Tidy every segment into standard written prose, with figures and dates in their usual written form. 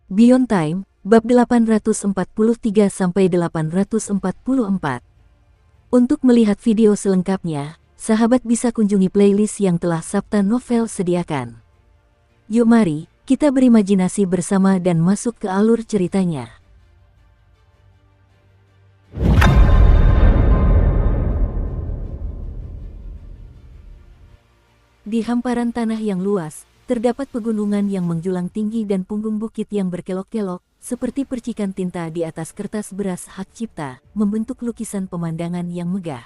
Beyond Time, bab 843-844. Untuk melihat video selengkapnya, sahabat bisa kunjungi playlist yang telah Sabta Novel sediakan. Yuk mari, kita berimajinasi bersama dan masuk ke alur ceritanya. Di hamparan tanah yang luas, terdapat pegunungan yang menjulang tinggi dan punggung bukit yang berkelok-kelok, seperti percikan tinta di atas kertas beras hak cipta, membentuk lukisan pemandangan yang megah.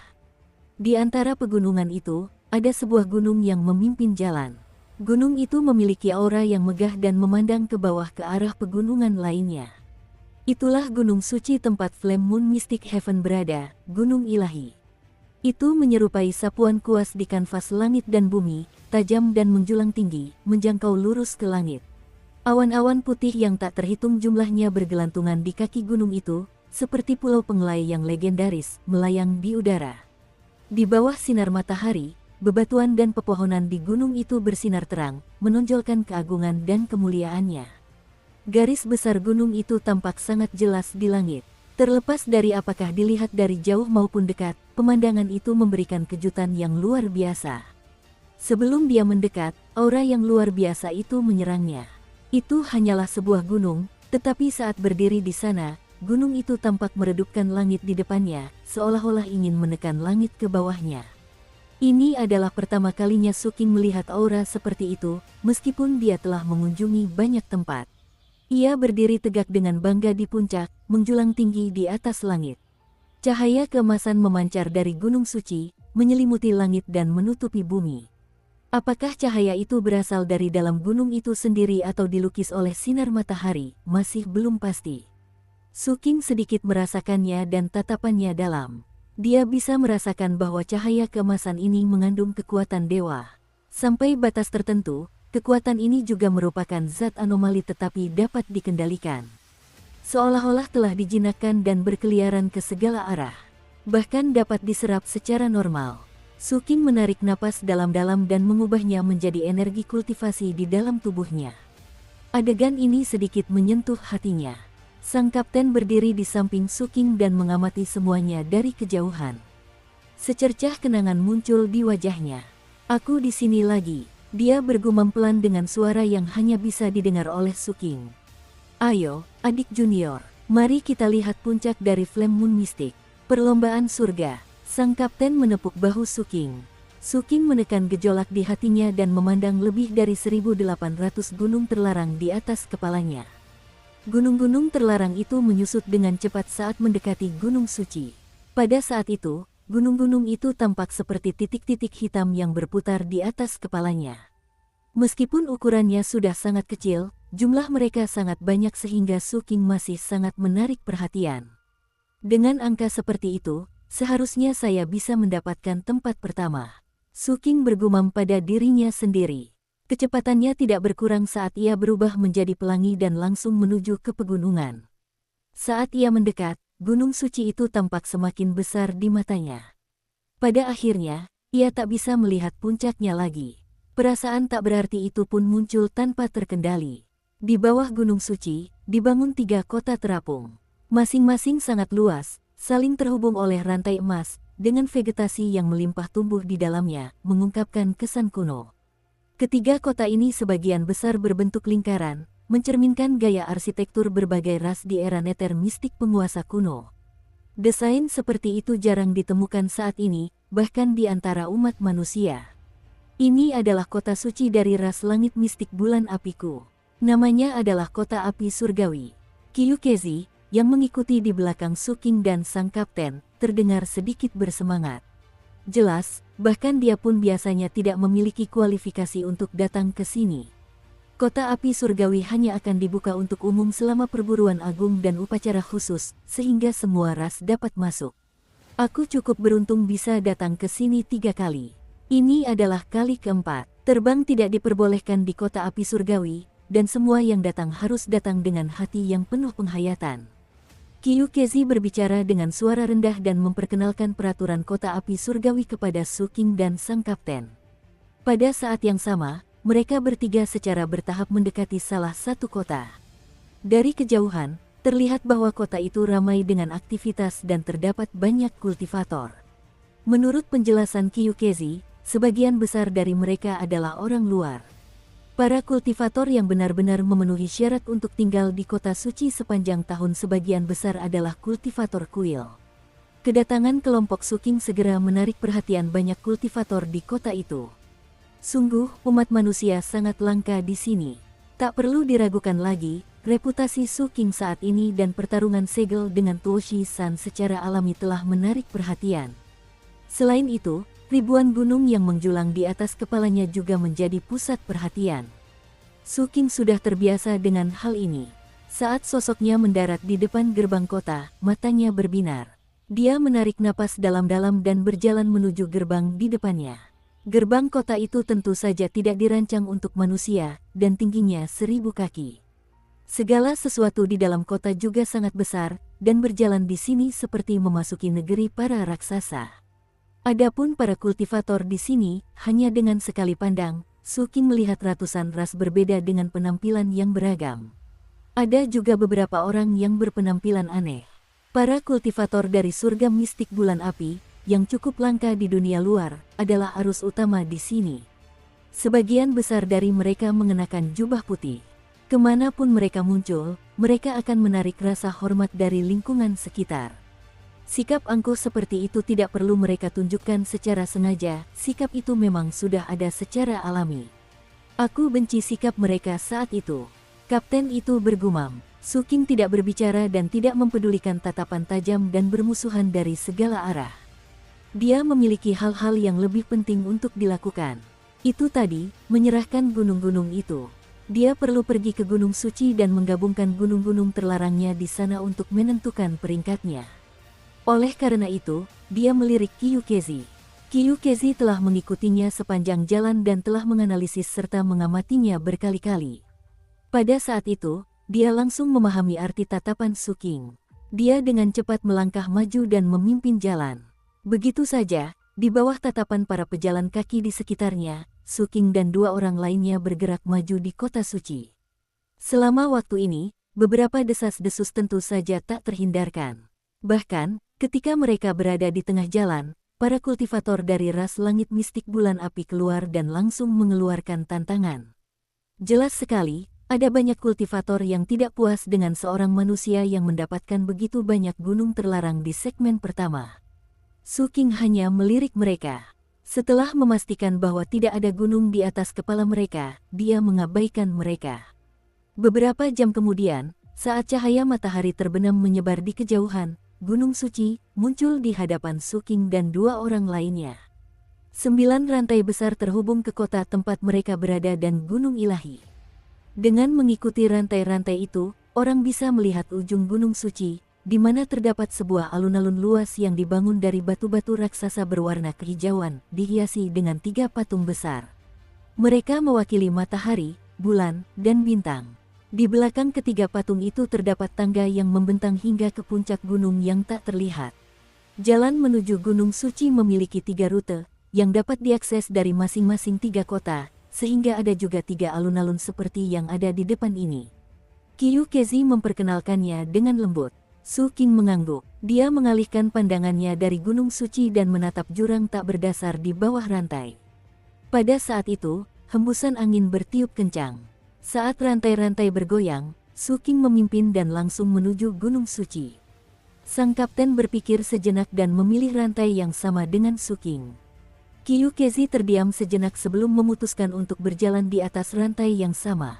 Di antara pegunungan itu, ada sebuah gunung yang memimpin jalan. Gunung itu memiliki aura yang megah dan memandang ke bawah ke arah pegunungan lainnya. Itulah gunung suci tempat Flame Moon Mystic Heaven berada, gunung ilahi. Itu menyerupai sapuan kuas di kanvas langit dan bumi, tajam dan menjulang tinggi, menjangkau lurus ke langit. Awan-awan putih yang tak terhitung jumlahnya bergelantungan di kaki gunung itu, seperti pulau penglai yang legendaris, melayang di udara. Di bawah sinar matahari, bebatuan dan pepohonan di gunung itu bersinar terang, menonjolkan keagungan dan kemuliaannya. Garis besar gunung itu tampak sangat jelas di langit. Terlepas dari apakah dilihat dari jauh maupun dekat, pemandangan itu memberikan kejutan yang luar biasa. Sebelum dia mendekat, aura yang luar biasa itu menyerangnya. Itu hanyalah sebuah gunung, tetapi saat berdiri di sana, gunung itu tampak meredupkan langit di depannya, seolah-olah ingin menekan langit ke bawahnya. Ini adalah pertama kalinya Suking melihat aura seperti itu, meskipun dia telah mengunjungi banyak tempat. Ia berdiri tegak dengan bangga di puncak, menjulang tinggi di atas langit. Cahaya keemasan memancar dari gunung suci, menyelimuti langit dan menutupi bumi. Apakah cahaya itu berasal dari dalam gunung itu sendiri atau dilukis oleh sinar matahari, masih belum pasti. Suking sedikit merasakannya dan tatapannya dalam. Dia bisa merasakan bahwa cahaya keemasan ini mengandung kekuatan dewa. Sampai batas tertentu, kekuatan ini juga merupakan zat anomali tetapi dapat dikendalikan. Seolah-olah telah dijinakkan dan berkeliaran ke segala arah. Bahkan dapat diserap secara normal. Suking menarik napas dalam-dalam dan mengubahnya menjadi energi kultivasi di dalam tubuhnya. Adegan ini sedikit menyentuh hatinya. Sang kapten berdiri di samping Suking dan mengamati semuanya dari kejauhan. Secercah kenangan muncul di wajahnya. "Aku di sini lagi," dia bergumam pelan dengan suara yang hanya bisa didengar oleh Suking. "Ayo, adik junior, mari kita lihat puncak dari Flame Moon Mystic, perlombaan surga." Sang kapten menepuk bahu Suking. Suking menekan gejolak di hatinya dan memandang lebih dari 1.800 gunung terlarang di atas kepalanya. Gunung-gunung terlarang itu menyusut dengan cepat saat mendekati gunung suci. Pada saat itu, gunung-gunung itu tampak seperti titik-titik hitam yang berputar di atas kepalanya. Meskipun ukurannya sudah sangat kecil, jumlah mereka sangat banyak sehingga Suking masih sangat menarik perhatian. "Dengan angka seperti itu, seharusnya saya bisa mendapatkan tempat pertama." Suking bergumam pada dirinya sendiri. Kecepatannya tidak berkurang saat ia berubah menjadi pelangi dan langsung menuju ke pegunungan. Saat ia mendekat, gunung suci itu tampak semakin besar di matanya. Pada akhirnya, ia tak bisa melihat puncaknya lagi. Perasaan tak berarti itu pun muncul tanpa terkendali. Di bawah gunung suci, dibangun 3 kota terapung. Masing-masing sangat luas, saling terhubung oleh rantai emas, dengan vegetasi yang melimpah tumbuh di dalamnya, mengungkapkan kesan kuno. Ketiga kota ini sebagian besar berbentuk lingkaran, mencerminkan gaya arsitektur berbagai ras di era Nether mistik penguasa kuno. Desain seperti itu jarang ditemukan saat ini, bahkan di antara umat manusia. Ini adalah kota suci dari ras langit mistik bulan apiku. Namanya adalah kota api surgawi. Kyukezi, yang mengikuti di belakang Suking dan sang kapten, terdengar sedikit bersemangat. Jelas, bahkan dia pun biasanya tidak memiliki kualifikasi untuk datang ke sini. Kota api surgawi hanya akan dibuka untuk umum selama perburuan agung dan upacara khusus, sehingga semua ras dapat masuk. "Aku cukup beruntung bisa datang ke sini 3 kali. Ini adalah kali keempat. Terbang tidak diperbolehkan di kota api surgawi, dan semua yang datang harus datang dengan hati yang penuh penghayatan." Kyukezi berbicara dengan suara rendah dan memperkenalkan peraturan kota api surgawi kepada Suking dan sang kapten. Pada saat yang sama, mereka bertiga secara bertahap mendekati salah satu kota. Dari kejauhan, terlihat bahwa kota itu ramai dengan aktivitas dan terdapat banyak kultivator. Menurut penjelasan Kyukezi, sebagian besar dari mereka adalah orang luar. Para kultivator yang benar-benar memenuhi syarat untuk tinggal di kota suci sepanjang tahun sebagian besar adalah kultivator kuil. Kedatangan kelompok Suking segera menarik perhatian banyak kultivator di kota itu. Sungguh, umat manusia sangat langka di sini. Tak perlu diragukan lagi, reputasi Suking saat ini dan pertarungan segel dengan Tuoshi-san secara alami telah menarik perhatian. Selain itu, ribuan gunung yang menjulang di atas kepalanya juga menjadi pusat perhatian. Suking sudah terbiasa dengan hal ini. Saat sosoknya mendarat di depan gerbang kota, matanya berbinar. Dia menarik napas dalam-dalam dan berjalan menuju gerbang di depannya. Gerbang kota itu tentu saja tidak dirancang untuk manusia, dan tingginya 1000 kaki. Segala sesuatu di dalam kota juga sangat besar, dan berjalan di sini seperti memasuki negeri para raksasa. Adapun para kultivator di sini, hanya dengan sekali pandang, Suking melihat ratusan ras berbeda dengan penampilan yang beragam. Ada juga beberapa orang yang berpenampilan aneh. Para kultivator dari surga mistik bulan api, yang cukup langka di dunia luar, adalah arus utama di sini. Sebagian besar dari mereka mengenakan jubah putih. Kemanapun mereka muncul, mereka akan menarik rasa hormat dari lingkungan sekitar. Sikap angkuh seperti itu tidak perlu mereka tunjukkan secara sengaja, sikap itu memang sudah ada secara alami. Aku benci sikap mereka saat itu. Kapten itu bergumam. Suking tidak berbicara dan tidak mempedulikan tatapan tajam dan bermusuhan dari segala arah. Dia memiliki hal-hal yang lebih penting untuk dilakukan. Itu tadi, menyerahkan gunung-gunung itu. Dia perlu pergi ke Gunung Suci dan menggabungkan gunung-gunung terlarangnya di sana untuk menentukan peringkatnya. Oleh karena itu, dia melirik Kyukezi. Kyukezi telah mengikutinya sepanjang jalan dan telah menganalisis serta mengamatinya berkali-kali. Pada saat itu, dia langsung memahami arti tatapan Suking. Dia dengan cepat melangkah maju dan memimpin jalan. Begitu saja, di bawah tatapan para pejalan kaki di sekitarnya, Suking dan 2 orang lainnya bergerak maju di kota suci. Selama waktu ini, beberapa desas-desus tentu saja tak terhindarkan. Bahkan, ketika mereka berada di tengah jalan, para kultivator dari ras langit mistik bulan api keluar dan langsung mengeluarkan tantangan. Jelas sekali, ada banyak kultivator yang tidak puas dengan seorang manusia yang mendapatkan begitu banyak gunung terlarang di segmen pertama. Suking hanya melirik mereka. Setelah memastikan bahwa tidak ada gunung di atas kepala mereka, dia mengabaikan mereka. Beberapa jam kemudian, saat cahaya matahari terbenam menyebar di kejauhan, Gunung Suci muncul di hadapan Suking dan 2 orang lainnya. 9 rantai besar terhubung ke kota tempat mereka berada dan Gunung Ilahi. Dengan mengikuti rantai-rantai itu, orang bisa melihat ujung Gunung Suci, di mana terdapat sebuah alun-alun luas yang dibangun dari batu-batu raksasa berwarna kehijauan, dihiasi dengan 3 patung besar. Mereka mewakili matahari, bulan, dan bintang. Di belakang ketiga patung itu terdapat tangga yang membentang hingga ke puncak gunung yang tak terlihat. Jalan menuju Gunung Suci memiliki 3 rute, yang dapat diakses dari masing-masing 3 kota, sehingga ada juga 3 alun-alun seperti yang ada di depan ini. Kyukezi memperkenalkannya dengan lembut. Suking mengangguk. Dia mengalihkan pandangannya dari Gunung Suci dan menatap jurang tak berdasar di bawah rantai. Pada saat itu, hembusan angin bertiup kencang. Saat rantai-rantai bergoyang, Suking memimpin dan langsung menuju Gunung Suci. Sang kapten berpikir sejenak dan memilih rantai yang sama dengan Suking. Kyukezi terdiam sejenak sebelum memutuskan untuk berjalan di atas rantai yang sama.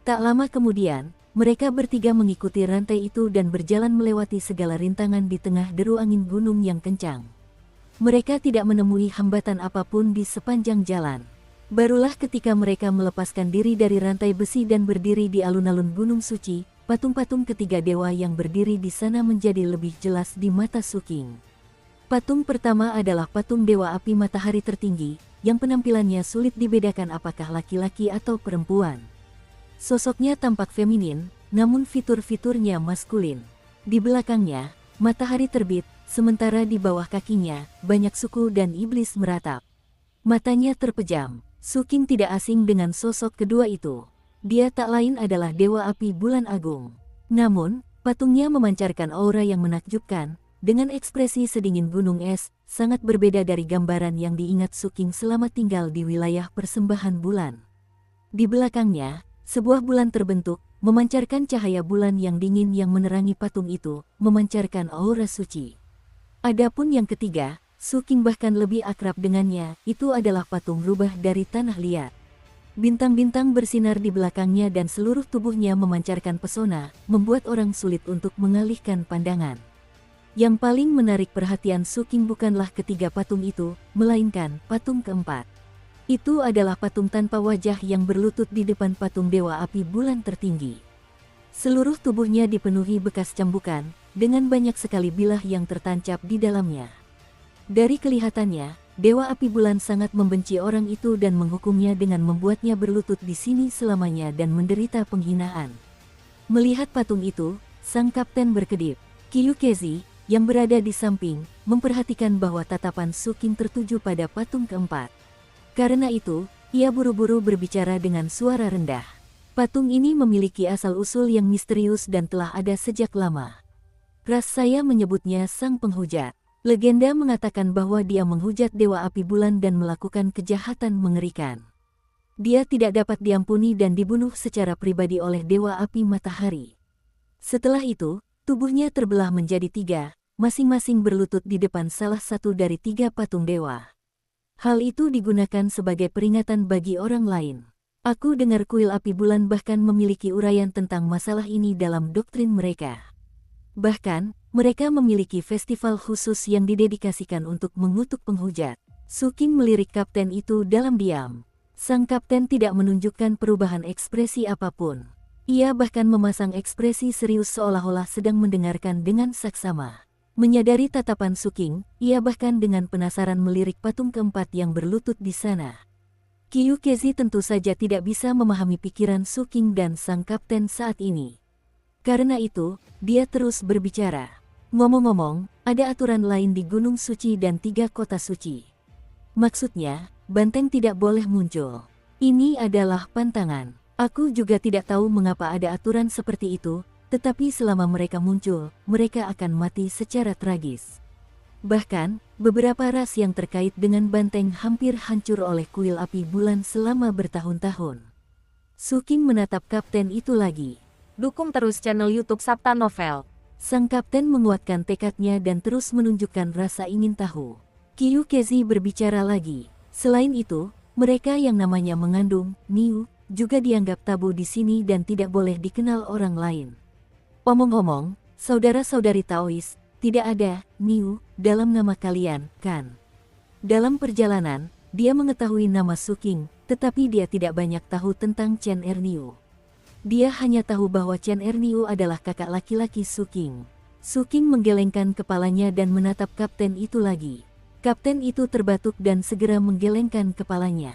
Tak lama kemudian, mereka bertiga mengikuti rantai itu dan berjalan melewati segala rintangan di tengah deru angin gunung yang kencang. Mereka tidak menemui hambatan apapun di sepanjang jalan. Barulah ketika mereka melepaskan diri dari rantai besi dan berdiri di alun-alun Gunung Suci, patung-patung ketiga dewa yang berdiri di sana menjadi lebih jelas di mata Suking. Patung pertama adalah patung Dewa Api Matahari Tertinggi, yang penampilannya sulit dibedakan apakah laki-laki atau perempuan. Sosoknya tampak feminin, namun fitur-fiturnya maskulin. Di belakangnya, matahari terbit, sementara di bawah kakinya, banyak suku dan iblis meratap. Matanya terpejam. Suking tidak asing dengan sosok kedua itu. Dia tak lain adalah Dewa Api Bulan Agung. Namun, patungnya memancarkan aura yang menakjubkan, dengan ekspresi sedingin gunung es, sangat berbeda dari gambaran yang diingat Suking selama tinggal di wilayah persembahan bulan. Di belakangnya, sebuah bulan terbentuk, memancarkan cahaya bulan yang dingin yang menerangi patung itu, memancarkan aura suci. Adapun yang ketiga, Suking bahkan lebih akrab dengannya, itu adalah patung rubah dari tanah liat. Bintang-bintang bersinar di belakangnya dan seluruh tubuhnya memancarkan pesona, membuat orang sulit untuk mengalihkan pandangan. Yang paling menarik perhatian Suking bukanlah ketiga patung itu, melainkan patung keempat. Itu adalah patung tanpa wajah yang berlutut di depan patung Dewa Api Bulan tertinggi. Seluruh tubuhnya dipenuhi bekas cambukan, dengan banyak sekali bilah yang tertancap di dalamnya. Dari kelihatannya, Dewa Api Bulan sangat membenci orang itu dan menghukumnya dengan membuatnya berlutut di sini selamanya dan menderita penghinaan. Melihat patung itu, sang kapten berkedip. Kyukezi, yang berada di samping, memperhatikan bahwa tatapan Suking tertuju pada patung keempat. Karena itu, ia buru-buru berbicara dengan suara rendah. Patung ini memiliki asal-usul yang misterius dan telah ada sejak lama. Ras saya menyebutnya Sang Penghujat. Legenda mengatakan bahwa dia menghujat Dewa Api Bulan dan melakukan kejahatan mengerikan. Dia tidak dapat diampuni dan dibunuh secara pribadi oleh Dewa Api Matahari. Setelah itu, tubuhnya terbelah menjadi tiga, masing-masing berlutut di depan salah satu dari tiga patung dewa. Hal itu digunakan sebagai peringatan bagi orang lain. Aku dengar kuil api bulan bahkan memiliki uraian tentang masalah ini dalam doktrin mereka. Bahkan, mereka memiliki festival khusus yang didedikasikan untuk mengutuk penghujat. Suking melirik kapten itu dalam diam. Sang kapten tidak menunjukkan perubahan ekspresi apapun. Ia bahkan memasang ekspresi serius seolah-olah sedang mendengarkan dengan saksama. Menyadari tatapan Suking, ia bahkan dengan penasaran melirik patung keempat yang berlutut di sana. Kyukezi tentu saja tidak bisa memahami pikiran Suking dan sang kapten saat ini. Karena itu, dia terus berbicara. Ngomong-ngomong, ada aturan lain di Gunung Suci dan 3 kota suci. Maksudnya, banteng tidak boleh muncul. Ini adalah pantangan. Aku juga tidak tahu mengapa ada aturan seperti itu, tetapi selama mereka muncul, mereka akan mati secara tragis. Bahkan, beberapa ras yang terkait dengan banteng hampir hancur oleh kuil api bulan selama bertahun-tahun. Suking menatap kapten itu lagi. Dukung terus channel YouTube Sabta Novel. Sang kapten menguatkan tekadnya dan terus menunjukkan rasa ingin tahu. Kyukezi berbicara lagi. Selain itu, mereka yang namanya mengandung, Niu, juga dianggap tabu di sini dan tidak boleh dikenal orang lain. Omong-omong, saudara-saudari Taois, tidak ada Niu dalam nama kalian, kan? Dalam perjalanan, dia mengetahui nama Suking, tetapi dia tidak banyak tahu tentang Chen Erniu. Dia hanya tahu bahwa Chen Erniu adalah kakak laki-laki Suking. Suking menggelengkan kepalanya dan menatap kapten itu lagi. Kapten itu terbatuk dan segera menggelengkan kepalanya.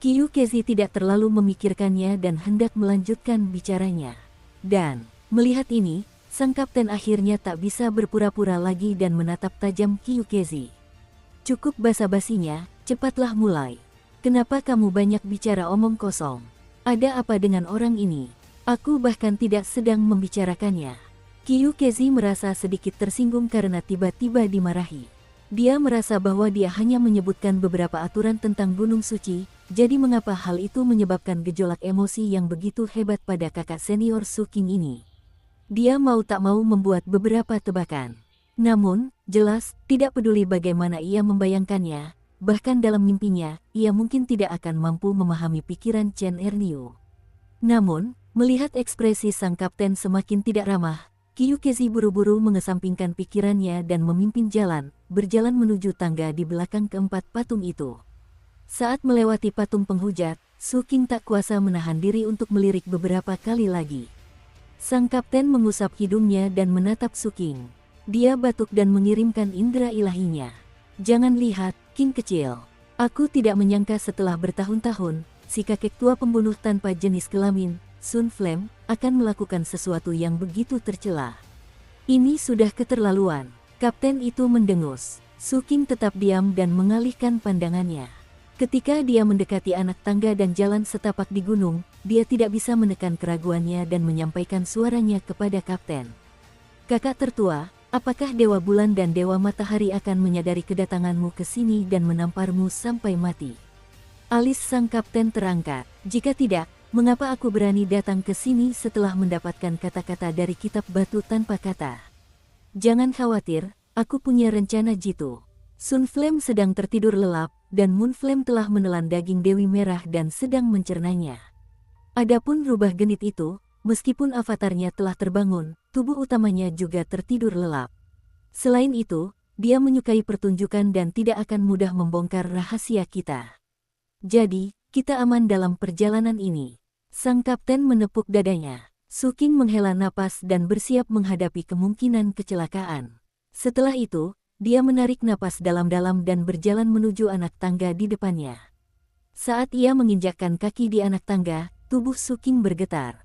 Kyukezi tidak terlalu memikirkannya dan hendak melanjutkan bicaranya. Dan, melihat ini, sang kapten akhirnya tak bisa berpura-pura lagi dan menatap tajam Kyukezi. Cukup basa-basinya, cepatlah mulai. Kenapa kamu banyak bicara omong kosong? Ada apa dengan orang ini? Aku bahkan tidak sedang membicarakannya. Kyukezi merasa sedikit tersinggung karena tiba-tiba dimarahi. Dia merasa bahwa dia hanya menyebutkan beberapa aturan tentang Gunung Suci, jadi mengapa hal itu menyebabkan gejolak emosi yang begitu hebat pada kakak senior Suking ini. Dia mau tak mau membuat beberapa tebakan. Namun, jelas, tidak peduli bagaimana ia membayangkannya, bahkan dalam mimpinya, ia mungkin tidak akan mampu memahami pikiran Chen Erniu. Namun, melihat ekspresi sang kapten semakin tidak ramah, Kyukezi buru-buru mengesampingkan pikirannya dan memimpin berjalan menuju tangga di belakang keempat patung itu. Saat melewati patung penghujat, Suking tak kuasa menahan diri untuk melirik beberapa kali lagi. Sang kapten mengusap hidungnya dan menatap Suking. Dia batuk dan mengirimkan indera ilahinya. Jangan lihat, King kecil. Aku tidak menyangka setelah bertahun-tahun, si kakek tua pembunuh tanpa jenis kelamin, Sun Flame, akan melakukan sesuatu yang begitu tercela. Ini sudah keterlaluan. Kapten itu mendengus. Suking tetap diam dan mengalihkan pandangannya. Ketika dia mendekati anak tangga dan jalan setapak di gunung, dia tidak bisa menekan keraguannya dan menyampaikan suaranya kepada kapten. Kakak tertua, apakah Dewa Bulan dan Dewa Matahari akan menyadari kedatanganmu ke sini dan menamparmu sampai mati? Alis sang kapten terangkat. Jika tidak, mengapa aku berani datang ke sini setelah mendapatkan kata-kata dari kitab batu tanpa kata? Jangan khawatir, aku punya rencana jitu. Sunflame sedang tertidur lelap, dan Moonflame telah menelan daging Dewi Merah dan sedang mencernanya. Adapun rubah genit itu, meskipun avatarnya telah terbangun, tubuh utamanya juga tertidur lelap. Selain itu, dia menyukai pertunjukan dan tidak akan mudah membongkar rahasia kita. Jadi, kita aman dalam perjalanan ini. Sang kapten menepuk dadanya. Su King menghela napas dan bersiap menghadapi kemungkinan kecelakaan. Setelah itu, dia menarik napas dalam-dalam dan berjalan menuju anak tangga di depannya. Saat ia menginjakkan kaki di anak tangga, tubuh Su King bergetar.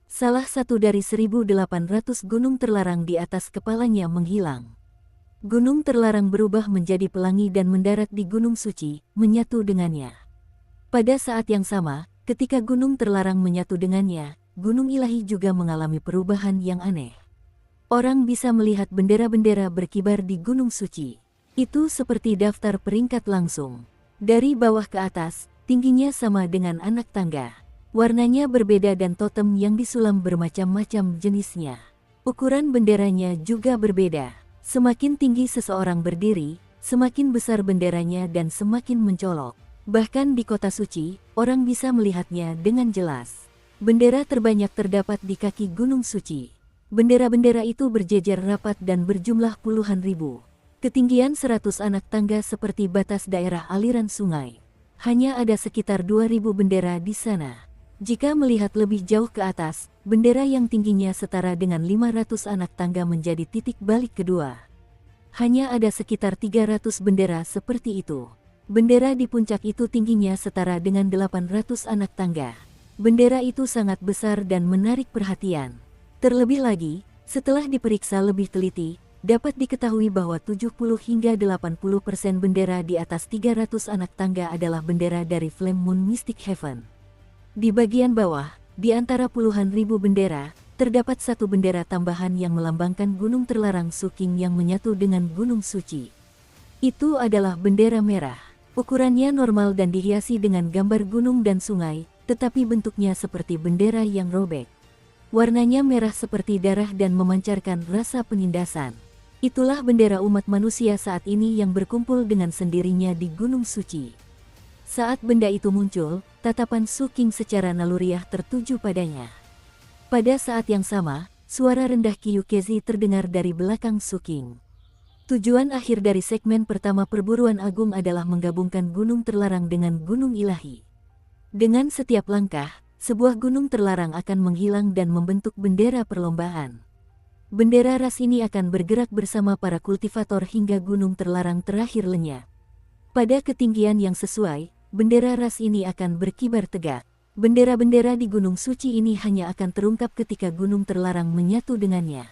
Salah satu dari 1.800 gunung terlarang di atas kepalanya menghilang. Gunung terlarang berubah menjadi pelangi dan mendarat di Gunung Suci, menyatu dengannya. Pada saat yang sama, ketika gunung terlarang menyatu dengannya, Gunung Ilahi juga mengalami perubahan yang aneh. Orang bisa melihat bendera-bendera berkibar di Gunung Suci. Itu seperti daftar peringkat langsung. Dari bawah ke atas, tingginya sama dengan anak tangga. Warnanya berbeda dan totem yang disulam bermacam-macam jenisnya. Ukuran benderanya juga berbeda. Semakin tinggi seseorang berdiri, semakin besar benderanya dan semakin mencolok. Bahkan di kota suci, orang bisa melihatnya dengan jelas. Bendera terbanyak terdapat di kaki Gunung Suci. Bendera-bendera itu berjejer rapat dan berjumlah puluhan ribu. Ketinggian 100 anak tangga seperti batas daerah aliran sungai. Hanya ada sekitar 2.000 bendera di sana. Jika melihat lebih jauh ke atas, bendera yang tingginya setara dengan 500 anak tangga menjadi titik balik kedua. Hanya ada sekitar 300 bendera seperti itu. Bendera di puncak itu tingginya setara dengan 800 anak tangga. Bendera itu sangat besar dan menarik perhatian. Terlebih lagi, setelah diperiksa lebih teliti, dapat diketahui bahwa 70 hingga 80% bendera di atas 300 anak tangga adalah bendera dari Flame Moon Mystic Heaven. Di bagian bawah, di antara puluhan ribu bendera, terdapat satu bendera tambahan yang melambangkan gunung terlarang Su King yang menyatu dengan Gunung Suci. Itu adalah bendera merah. Ukurannya normal dan dihiasi dengan gambar gunung dan sungai, tetapi bentuknya seperti bendera yang robek. Warnanya merah seperti darah dan memancarkan rasa penindasan. Itulah bendera umat manusia saat ini yang berkumpul dengan sendirinya di Gunung Suci. Saat benda itu muncul, tatapan Su King secara naluriah tertuju padanya. Pada saat yang sama, suara rendah Kyukezi terdengar dari belakang Su King. Tujuan akhir dari segmen pertama perburuan agung adalah menggabungkan gunung terlarang dengan gunung ilahi. Dengan setiap langkah, sebuah gunung terlarang akan menghilang dan membentuk bendera perlombaan. Bendera ras ini akan bergerak bersama para kultivator hingga gunung terlarang terakhir lenyap. Pada ketinggian yang sesuai, bendera ras ini akan berkibar tegak. Bendera-bendera di Gunung Suci ini hanya akan terungkap ketika gunung terlarang menyatu dengannya.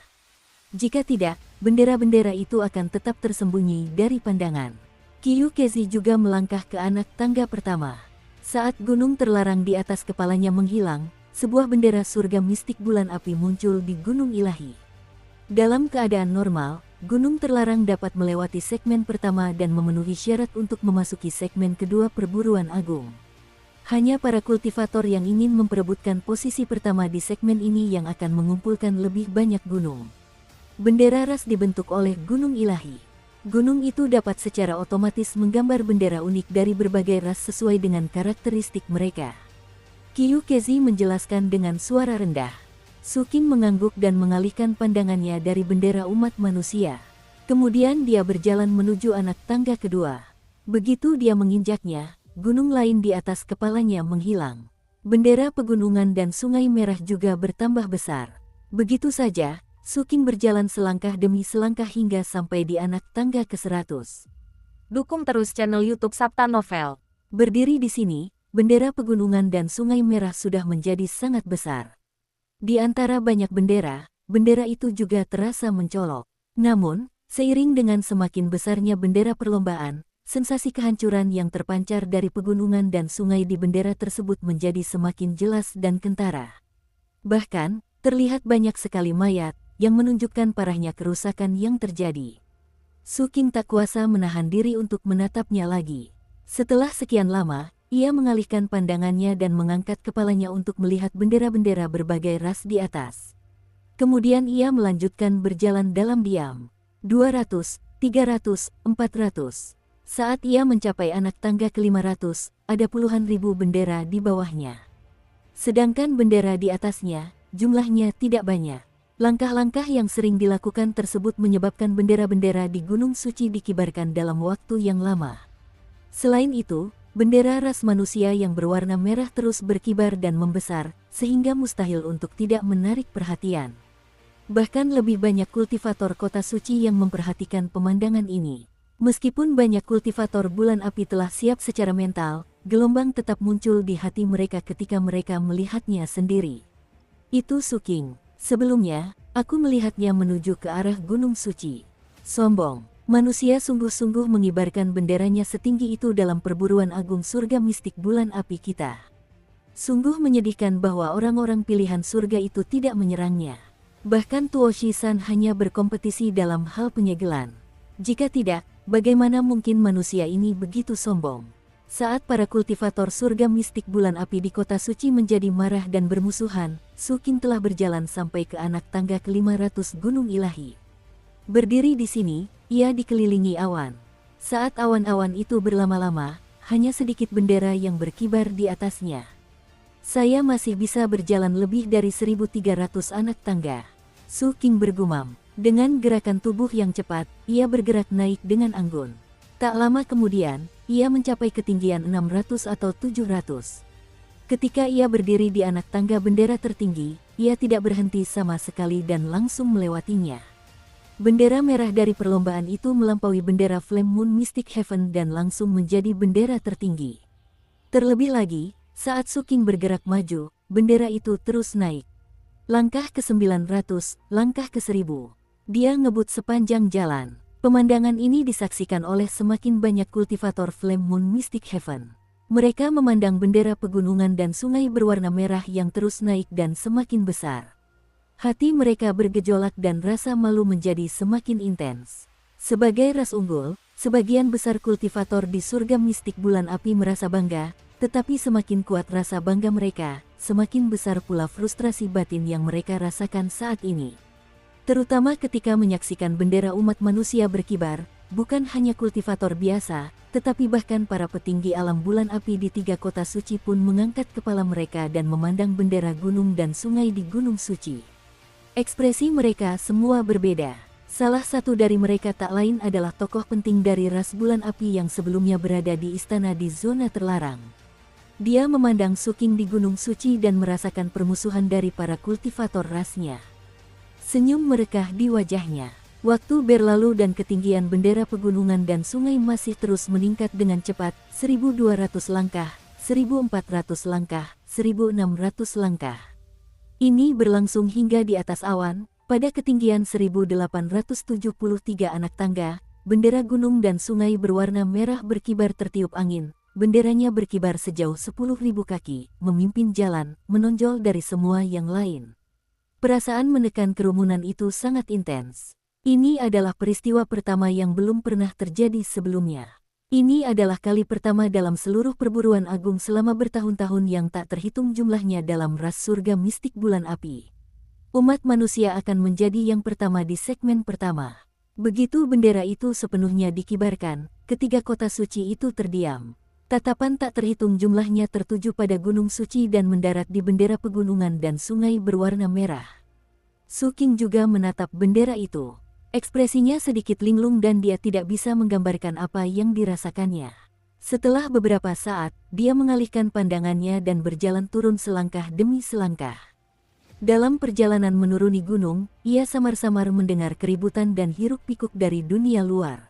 Jika tidak, bendera-bendera itu akan tetap tersembunyi dari pandangan. Kyukezi juga melangkah ke anak tangga pertama. Saat gunung terlarang di atas kepalanya menghilang, sebuah bendera surga mistik bulan api muncul di Gunung Ilahi. Dalam keadaan normal, gunung terlarang dapat melewati segmen pertama dan memenuhi syarat untuk memasuki segmen kedua perburuan agung. Hanya para kultivator yang ingin memperebutkan posisi pertama di segmen ini yang akan mengumpulkan lebih banyak gunung. Bendera ras dibentuk oleh Gunung Ilahi. Gunung itu dapat secara otomatis menggambar bendera unik dari berbagai ras sesuai dengan karakteristik mereka. Kyukezi menjelaskan dengan suara rendah. Su King mengangguk dan mengalihkan pandangannya dari bendera umat manusia. Kemudian dia berjalan menuju anak tangga kedua. Begitu dia menginjaknya, gunung lain di atas kepalanya menghilang. Bendera pegunungan dan sungai merah juga bertambah besar. Begitu saja, Su King berjalan selangkah demi selangkah hingga sampai di anak tangga ke-100. Dukung terus channel YouTube Sabta Novel. Berdiri di sini, bendera pegunungan dan sungai merah sudah menjadi sangat besar. Di antara banyak bendera, bendera itu juga terasa mencolok. Namun, seiring dengan semakin besarnya bendera perlombaan, sensasi kehancuran yang terpancar dari pegunungan dan sungai di bendera tersebut menjadi semakin jelas dan kentara. Bahkan, terlihat banyak sekali mayat, yang menunjukkan parahnya kerusakan yang terjadi. Su Qing tak kuasa menahan diri untuk menatapnya lagi. Setelah sekian lama, ia mengalihkan pandangannya dan mengangkat kepalanya untuk melihat bendera-bendera berbagai ras di atas. Kemudian ia melanjutkan berjalan dalam diam. 200, 300, 400. Saat ia mencapai anak tangga ke-500, ada puluhan ribu bendera di bawahnya. Sedangkan bendera di atasnya, jumlahnya tidak banyak. Langkah-langkah yang sering dilakukan tersebut menyebabkan bendera-bendera di Gunung Suci dikibarkan dalam waktu yang lama. Selain itu, bendera ras manusia yang berwarna merah terus berkibar dan membesar, sehingga mustahil untuk tidak menarik perhatian. Bahkan lebih banyak kultivator kota suci yang memperhatikan pemandangan ini. Meskipun banyak kultivator bulan api telah siap secara mental, gelombang tetap muncul di hati mereka ketika mereka melihatnya sendiri. Itu Su Qing. Sebelumnya, aku melihatnya menuju ke arah Gunung Suci. Sombong. Manusia sungguh-sungguh mengibarkan benderanya setinggi itu dalam perburuan agung surga mistik bulan api kita. Sungguh menyedihkan bahwa orang-orang pilihan surga itu tidak menyerangnya. Bahkan Tuo Shi-san hanya berkompetisi dalam hal penyegelan. Jika tidak, bagaimana mungkin manusia ini begitu sombong? Saat para kultivator surga mistik bulan api di kota suci menjadi marah dan bermusuhan, Su Qing telah berjalan sampai ke anak tangga ke-500 Gunung Ilahi. Berdiri di sini, ia dikelilingi awan. Saat awan-awan itu berlama-lama, hanya sedikit bendera yang berkibar di atasnya. Saya masih bisa berjalan lebih dari 1.300 anak tangga. Su Qing bergumam. Dengan gerakan tubuh yang cepat, ia bergerak naik dengan anggun. Tak lama kemudian, ia mencapai ketinggian 600 atau 700. Ketika ia berdiri di anak tangga bendera tertinggi, ia tidak berhenti sama sekali dan langsung melewatinya. Bendera merah dari perlombaan itu melampaui bendera Flame Moon Mystic Heaven dan langsung menjadi bendera tertinggi. Terlebih lagi, saat Su Qing bergerak maju, bendera itu terus naik. Langkah ke-900, langkah ke-1000. Dia ngebut sepanjang jalan. Pemandangan ini disaksikan oleh semakin banyak kultivator Flame Moon Mystic Heaven. Mereka memandang bendera pegunungan dan sungai berwarna merah yang terus naik dan semakin besar. Hati mereka bergejolak dan rasa malu menjadi semakin intens. Sebagai ras unggul, sebagian besar kultivator di surga mistik bulan api merasa bangga, tetapi semakin kuat rasa bangga mereka, semakin besar pula frustrasi batin yang mereka rasakan saat ini. Terutama ketika menyaksikan bendera umat manusia berkibar, bukan hanya kultivator biasa, tetapi bahkan para petinggi alam bulan api di 3 kota suci pun mengangkat kepala mereka dan memandang bendera gunung dan sungai di Gunung Suci. Ekspresi mereka semua berbeda. Salah satu dari mereka tak lain adalah tokoh penting dari ras bulan api yang sebelumnya berada di istana di zona terlarang. Dia memandang Su Qing di Gunung Suci dan merasakan permusuhan dari para kultivator rasnya. Senyum merekah di wajahnya. Waktu berlalu dan ketinggian bendera pegunungan dan sungai masih terus meningkat dengan cepat, 1.200 langkah, 1.400 langkah, 1.600 langkah. Ini berlangsung hingga di atas awan, pada ketinggian 1.873 anak tangga, bendera gunung dan sungai berwarna merah berkibar tertiup angin, benderanya berkibar sejauh 10.000 kaki, memimpin jalan, menonjol dari semua yang lain. Perasaan menekan kerumunan itu sangat intens. Ini adalah peristiwa pertama yang belum pernah terjadi sebelumnya. Ini adalah kali pertama dalam seluruh perburuan agung selama bertahun-tahun yang tak terhitung jumlahnya dalam ras surga mistik bulan api. Umat manusia akan menjadi yang pertama di segmen pertama. Begitu bendera itu sepenuhnya dikibarkan, ketiga kota suci itu terdiam. Tatapan tak terhitung jumlahnya tertuju pada Gunung Suci dan mendarat di bendera pegunungan dan sungai berwarna merah. Su Qing juga menatap bendera itu. Ekspresinya sedikit linglung dan dia tidak bisa menggambarkan apa yang dirasakannya. Setelah beberapa saat, dia mengalihkan pandangannya dan berjalan turun selangkah demi selangkah. Dalam perjalanan menuruni gunung, ia samar-samar mendengar keributan dan hiruk-pikuk dari dunia luar.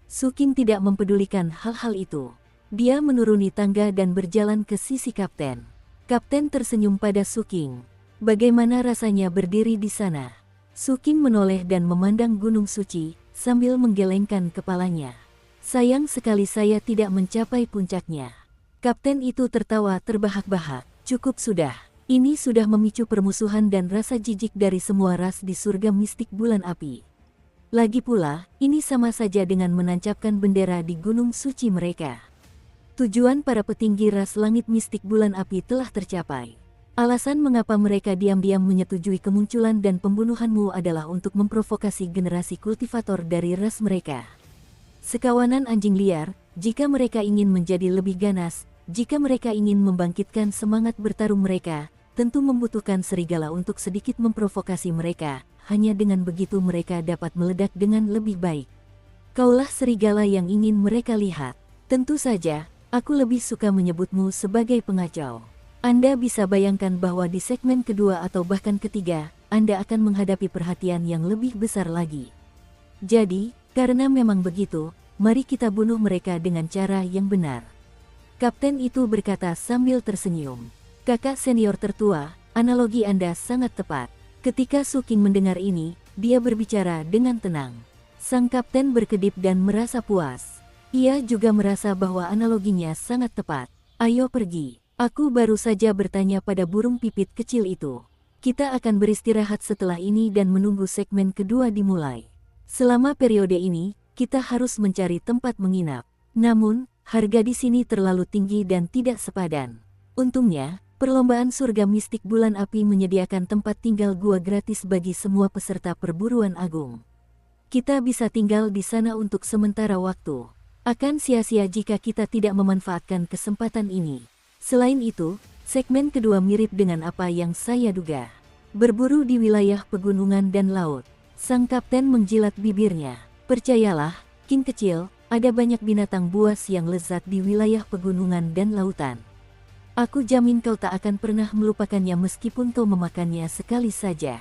Su Qing tidak mempedulikan hal-hal itu. Dia menuruni tangga dan berjalan ke sisi kapten. Kapten tersenyum pada Su Qing. Bagaimana rasanya berdiri di sana? Su Qing menoleh dan memandang Gunung Suci, sambil menggelengkan kepalanya. Sayang sekali saya tidak mencapai puncaknya. Kapten itu tertawa terbahak-bahak. Cukup sudah. Ini sudah memicu permusuhan dan rasa jijik dari semua ras di surga mistik bulan api. Lagi pula, ini sama saja dengan menancapkan bendera di gunung suci mereka. Tujuan para petinggi ras langit mistik bulan api telah tercapai. Alasan mengapa mereka diam-diam menyetujui kemunculan dan pembunuhanmu adalah untuk memprovokasi generasi kultivator dari ras mereka. Sekawanan anjing liar, jika mereka ingin menjadi lebih ganas, jika mereka ingin membangkitkan semangat bertarung mereka, tentu membutuhkan serigala untuk sedikit memprovokasi mereka, hanya dengan begitu mereka dapat meledak dengan lebih baik. Kaulah serigala yang ingin mereka lihat. Tentu saja, aku lebih suka menyebutmu sebagai pengacau. Anda bisa bayangkan bahwa di segmen kedua atau bahkan ketiga, Anda akan menghadapi perhatian yang lebih besar lagi. Jadi, karena memang begitu, mari kita bunuh mereka dengan cara yang benar. Kapten itu berkata sambil tersenyum. Kakak senior tertua, analogi Anda sangat tepat. Ketika Su King mendengar ini, dia berbicara dengan tenang. Sang kapten berkedip dan merasa puas. Ia juga merasa bahwa analoginya sangat tepat. Ayo pergi. Aku baru saja bertanya pada burung pipit kecil itu. Kita akan beristirahat setelah ini dan menunggu segmen kedua dimulai. Selama periode ini, kita harus mencari tempat menginap. Namun, harga di sini terlalu tinggi dan tidak sepadan. Untungnya, perlombaan surga mistik bulan api menyediakan tempat tinggal gua gratis bagi semua peserta perburuan agung. Kita bisa tinggal di sana untuk sementara waktu. Akan sia-sia jika kita tidak memanfaatkan kesempatan ini. Selain itu, segmen kedua mirip dengan apa yang saya duga. Berburu di wilayah pegunungan dan laut. Sang kapten menjilat bibirnya. Percayalah, King kecil, ada banyak binatang buas yang lezat di wilayah pegunungan dan lautan. Aku jamin kau tak akan pernah melupakannya meskipun kau memakannya sekali saja.